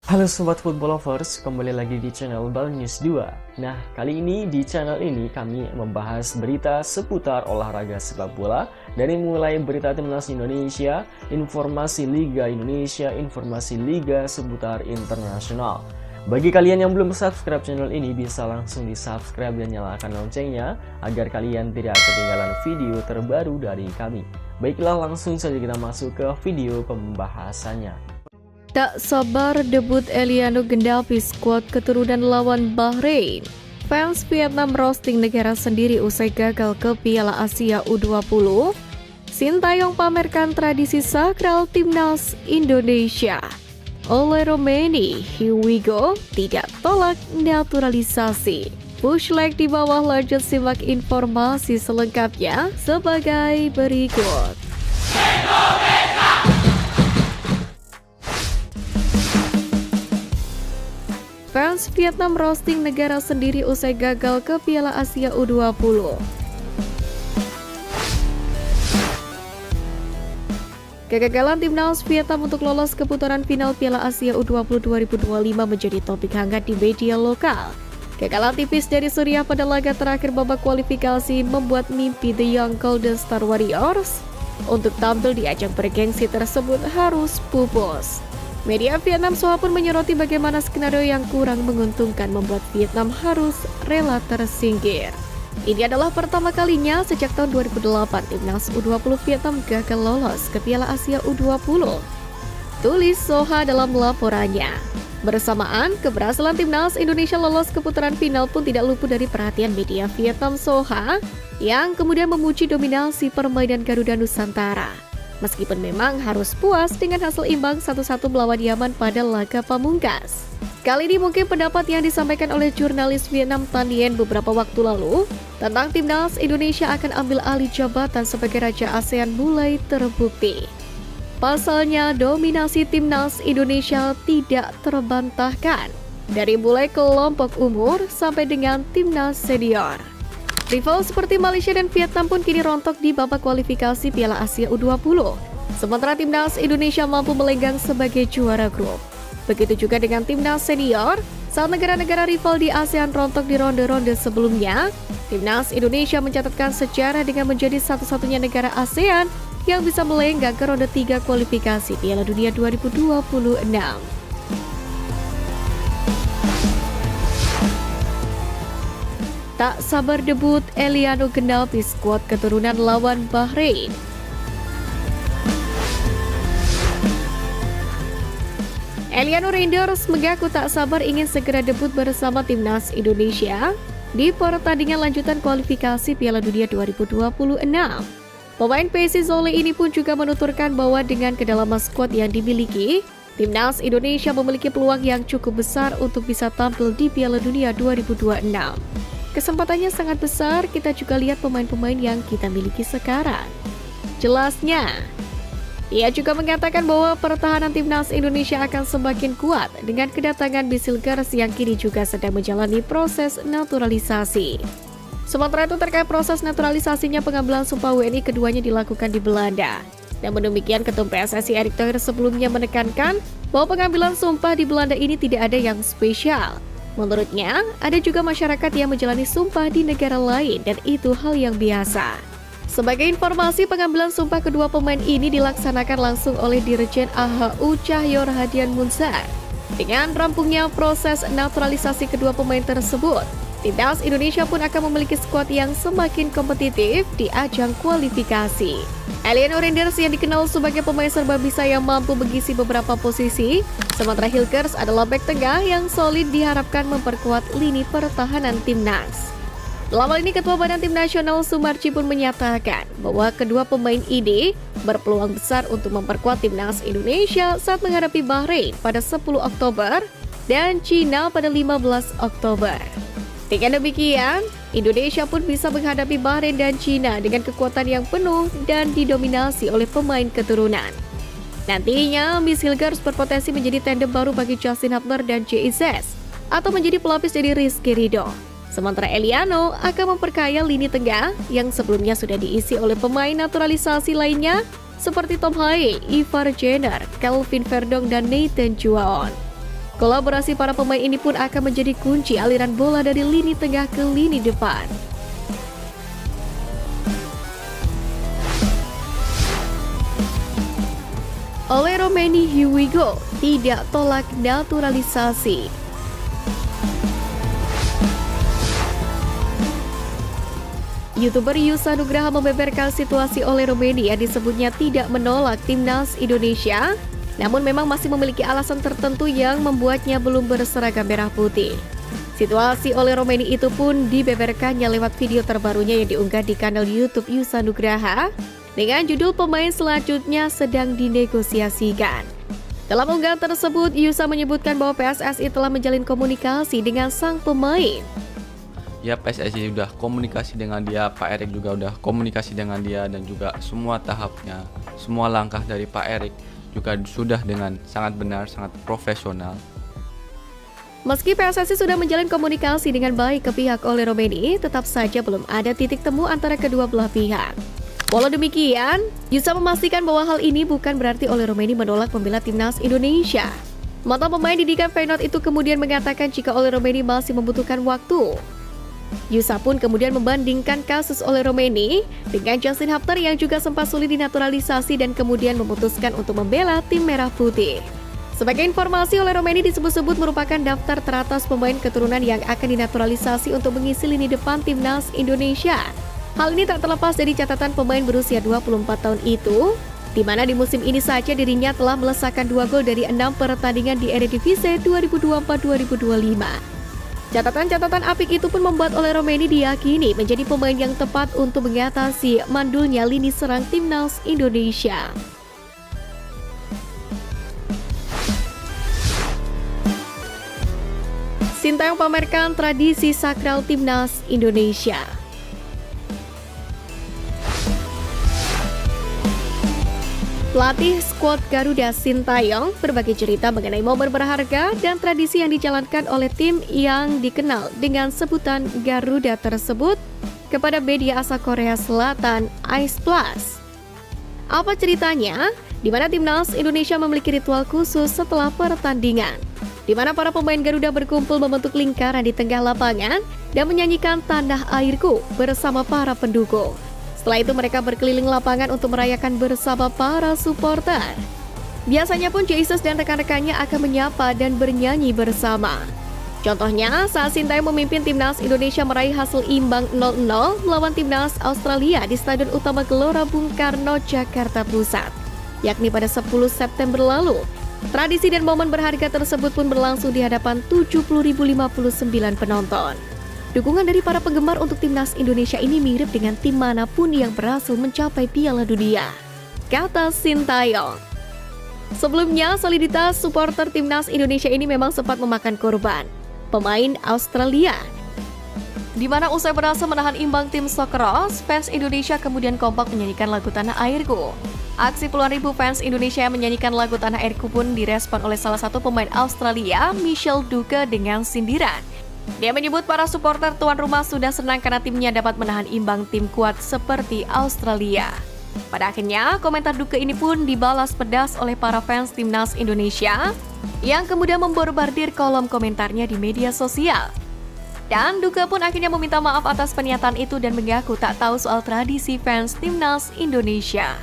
Halo Sobat Football Lovers, kembali lagi di channel Bal News 2. Nah, kali ini di channel ini kami membahas berita seputar olahraga sepak bola. Dari mulai berita timnas Indonesia, informasi Liga Indonesia, informasi Liga seputar internasional. Bagi kalian yang belum subscribe channel ini, bisa langsung di subscribe dan nyalakan loncengnya agar kalian tidak ketinggalan video terbaru dari kami. Baiklah, langsung saja kita masuk ke video pembahasannya. Tak sabar debut Eliano Gendapi skuad keturunan lawan Bahrain. Fans Vietnam roasting negara sendiri usai gagal ke Piala Asia U20. Sintayong pamerkan tradisi sakral timnas Indonesia. Oleh Romeni, here we go, tidak tolak naturalisasi. Push leg di bawah, lanjut simak informasi selengkapnya sebagai berikut. Fans Vietnam roasting negara sendiri usai gagal ke Piala Asia U20. Kegagalan timnas Vietnam untuk lolos ke putaran final Piala Asia U20 2025 menjadi topik hangat di media lokal. Kegagalan tipis dari Suriah pada laga terakhir babak kualifikasi membuat mimpi The Young Golden Star Warriors untuk tampil di ajang bergengsi tersebut harus pupus. Media Vietnam Soha pun menyoroti bagaimana skenario yang kurang menguntungkan membuat Vietnam harus rela tersingkir. Ini adalah pertama kalinya sejak tahun 2008 timnas U20 Vietnam gagal lolos ke Piala Asia U20. Tulis Soha dalam laporannya. Bersamaan, keberhasilan timnas Indonesia lolos ke putaran final pun tidak luput dari perhatian media Vietnam Soha yang kemudian memuji dominasi permainan Garuda Nusantara. Meskipun memang harus puas dengan hasil imbang 1-1 melawan Yaman pada laga pamungkas. Kali ini mungkin pendapat yang disampaikan oleh jurnalis Vietnam Tan Dien beberapa waktu lalu tentang timnas Indonesia akan ambil alih jabatan sebagai Raja ASEAN mulai terbukti. Pasalnya, dominasi timnas Indonesia tidak terbantahkan dari mulai kelompok umur sampai dengan timnas senior. Rival seperti Malaysia dan Vietnam pun kini rontok di babak kualifikasi Piala Asia U20. Sementara timnas Indonesia mampu melenggang sebagai juara grup. Begitu juga dengan timnas senior, saat negara-negara rival di ASEAN rontok di ronde-ronde sebelumnya, timnas Indonesia mencatatkan sejarah dengan menjadi satu-satunya negara ASEAN yang bisa melenggang ke ronde 3 kualifikasi Piala Dunia 2026. Tak sabar debut Eliano Gendapi skuad keturunan lawan Bahrain. Eliano Reinders mengaku tak sabar ingin segera debut bersama timnas Indonesia di pertandingan lanjutan kualifikasi Piala Dunia 2026. Pemain PSIS Zwolle ini pun juga menuturkan bahwa dengan kedalaman skuad yang dimiliki, timnas Indonesia memiliki peluang yang cukup besar untuk bisa tampil di Piala Dunia 2026. Kesempatannya sangat besar, kita juga lihat pemain-pemain yang kita miliki sekarang. Jelasnya, ia juga mengatakan bahwa pertahanan timnas Indonesia akan semakin kuat dengan kedatangan Bisilgers yang kini juga sedang menjalani proses naturalisasi. Sementara itu terkait proses naturalisasinya, pengambilan sumpah WNI keduanya dilakukan di Belanda. Namun demikian, Ketum PSSI Erick Thohir sebelumnya menekankan bahwa pengambilan sumpah di Belanda ini tidak ada yang spesial. Menurutnya, ada juga masyarakat yang menjalani sumpah di negara lain dan itu hal yang biasa. Sebagai informasi, pengambilan sumpah kedua pemain ini dilaksanakan langsung oleh Dirjen AHU Cahyo Rahadian Munsar. Dengan rampungnya proses naturalisasi kedua pemain tersebut, timnas Indonesia pun akan memiliki skuad yang semakin kompetitif di ajang kualifikasi. Eliano Reinders yang dikenal sebagai pemain serba bisa yang mampu mengisi beberapa posisi, sementara Hilgers adalah bek tengah yang solid diharapkan memperkuat lini pertahanan timnas. Dalam hal ini, Ketua Badan Tim Nasional Sumarji pun menyatakan bahwa kedua pemain ini berpeluang besar untuk memperkuat timnas Indonesia saat menghadapi Bahrain pada 10 Oktober dan Cina pada 15 Oktober. Dengan demikian, Indonesia pun bisa menghadapi Bahrain dan Cina dengan kekuatan yang penuh dan didominasi oleh pemain keturunan. Nantinya, Miss Hilgers berpotensi menjadi tandem baru bagi Justin Hubner dan JIZ atau menjadi pelapis dari Rizky Ridho. Sementara Eliano akan memperkaya lini tengah yang sebelumnya sudah diisi oleh pemain naturalisasi lainnya seperti Tom Haye, Ivar Jenner, Kelvin Verdong, dan Nathan Juaon. Kolaborasi para pemain ini pun akan menjadi kunci aliran bola dari lini tengah ke lini depan. Ole Romaini here we go, tidak tolak naturalisasi. YouTuber Yusa Nugraha membeberkan situasi Ole Romaini yang disebutnya tidak menolak timnas Indonesia, namun memang masih memiliki alasan tertentu yang membuatnya belum berseragam merah putih. Situasi Ole Romaini itu pun dibeberkannya lewat video terbarunya yang diunggah di kanal YouTube Yusa Nugraha dengan judul pemain selanjutnya sedang dinegosiasikan. Dalam unggahan tersebut, Yusa menyebutkan bahwa PSSI telah menjalin komunikasi dengan sang pemain. Ya, PSSI sudah komunikasi dengan dia, Pak Erik juga udah komunikasi dengan dia, dan juga semua tahapnya, semua langkah dari Pak Erik juga sudah dengan sangat benar, sangat profesional. Meski PSSI sudah menjalin komunikasi dengan baik ke pihak Ole Romaini, tetap saja belum ada titik temu antara kedua belah pihak. Walau demikian, Yusa memastikan bahwa hal ini bukan berarti Ole Romaini menolak membela timnas Indonesia. Mantan pemain didikan Feyenoord itu kemudian mengatakan jika Ole Romaini masih membutuhkan waktu. Yusa pun kemudian membandingkan kasus Ole Romaini dengan Justin Hapter yang juga sempat sulit dinaturalisasi dan kemudian memutuskan untuk membela tim merah putih. Sebagai informasi, Ole Romaini disebut-sebut merupakan daftar teratas pemain keturunan yang akan dinaturalisasi untuk mengisi lini depan timnas Indonesia. Hal ini tak terlepas dari catatan pemain berusia 24 tahun itu, di mana di musim ini saja dirinya telah melesakkan 2 gol dari 6 pertandingan di Eredivisie 2024-2025. Catatan-catatan apik itu pun membuat Ole Romaini diyakini menjadi pemain yang tepat untuk mengatasi mandulnya lini serang timnas Indonesia. Sintayong pamerkan tradisi sakral timnas Indonesia. Pelatih skuad Garuda Sintayong berbagi cerita mengenai momen berharga dan tradisi yang dijalankan oleh tim yang dikenal dengan sebutan Garuda tersebut kepada media asal Korea Selatan Ice Plus. Apa ceritanya? Di mana timnas Indonesia memiliki ritual khusus setelah pertandingan, di mana para pemain Garuda berkumpul membentuk lingkaran di tengah lapangan dan menyanyikan Tanah Airku bersama para pendukung. Setelah itu mereka berkeliling lapangan untuk merayakan bersama para supporter. Biasanya pun Jesus dan rekan-rekannya akan menyapa dan bernyanyi bersama. Contohnya saat Sintayong memimpin timnas Indonesia meraih hasil imbang 0-0 melawan timnas Australia di Stadion Utama Gelora Bung Karno, Jakarta Pusat, yakni pada 10 September lalu. Tradisi dan momen berharga tersebut pun berlangsung di hadapan 70.059 penonton. Dukungan dari para penggemar untuk timnas Indonesia ini mirip dengan tim manapun yang berhasil mencapai Piala Dunia, kata Sintayong. Sebelumnya, soliditas supporter timnas Indonesia ini memang sempat memakan korban pemain Australia, di mana usai berhasil menahan imbang tim Socceroos, fans Indonesia kemudian kompak menyanyikan lagu Tanah Airku. Aksi puluhan ribu fans Indonesia yang menyanyikan lagu Tanah Airku pun direspon oleh salah satu pemain Australia, Michelle Duke, dengan sindiran. Dia menyebut para supporter tuan rumah sudah senang karena timnya dapat menahan imbang tim kuat seperti Australia. Pada akhirnya, komentar Duke ini pun dibalas pedas oleh para fans timnas Indonesia yang kemudian memborbardir kolom komentarnya di media sosial. Dan Duke pun akhirnya meminta maaf atas pernyataan itu dan mengaku tak tahu soal tradisi fans timnas Indonesia.